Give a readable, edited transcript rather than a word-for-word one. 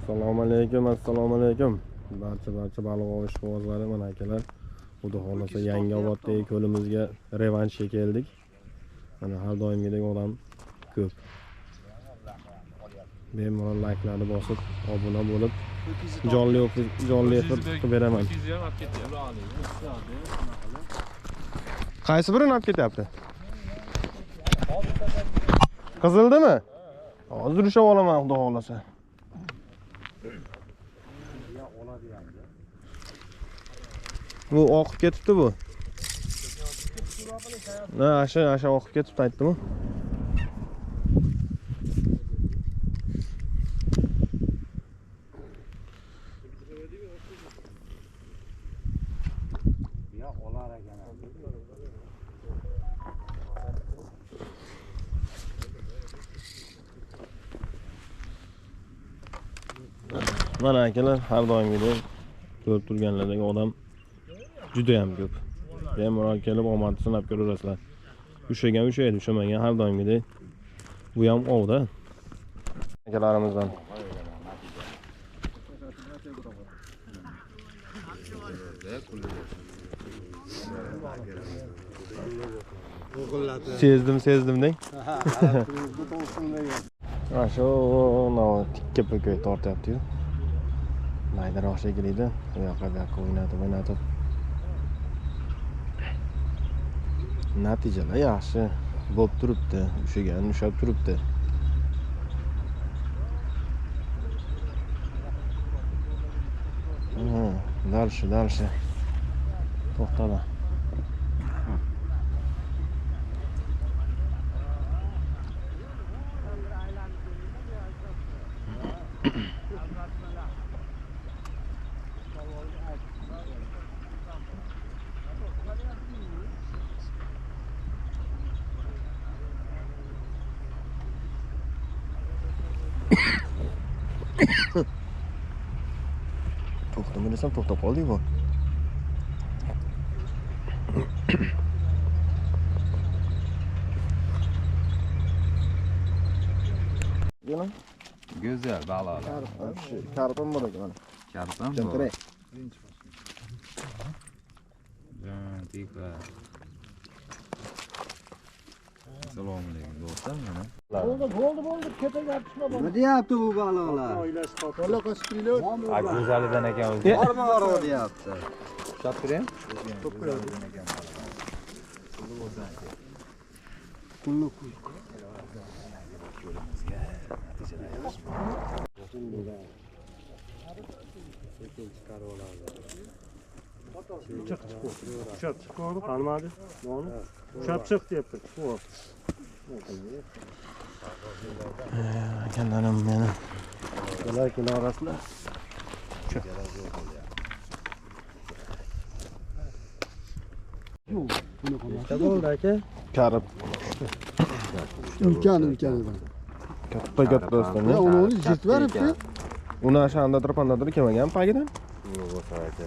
Assalomu alaykum. Barcha baliq ovish quvozlari mana akalar. Xudo xolasa Yangiobodda ko'limizga revanshga keldik. Mana har doimgidek odam ko'p. Bemalol like'larni bosib, obuna bo'lib, jonli efir qilib beraman. Qaysi birini olib ketyapti? Qizildimi? Hozir ushlab olaman xudo xolasa. Bu oqib ketibdi bu. Na, asha oqib ketibdi aytdim-ku. Mana akalar, har doimgidek ko'rib turganlardagi odam juda ham ko'p. Bemalol kelib omadni sinab ko'rasizlar. Ushlagan ushlaydi, ushamagan har doimgidek. Bu ham ovda. Akalarimizdan. Sezdim deng. Ha, shu tikka po'koy tortyapti-yu. Maydaroq shekilli, u yoqqa o'ynatib. Natijalar yaxshi bo'lib turibdi. Ushab turibdi. Dальше. To'xtadi. To'xtama desam to'xtab qoldik-ku. Yana Güzel balolar. Karpam bor ekan. Karpam bor. Jantre. Tika. Assalomu alaykum do'stlar, mana. Bo'ldi, ketaga pishma bo'ldi. Nima deyapti bu baloqlar? To'la qo'shib qo'yinglar. Go'zalidan ekan o'zi. Borma deyapti. Ushlab turing. Kullu. Ushab chiqdi, qolmadi. Mana ushab chiq deyapti. Akanlarim meni. Ular orasida. Nechta bo'ldi aka? Karib. Ulkan. Katta do'stim. Ya uni yirtib beribdi. Uni asha andadir kelmagan pagidan. Bu bo'lsa aka.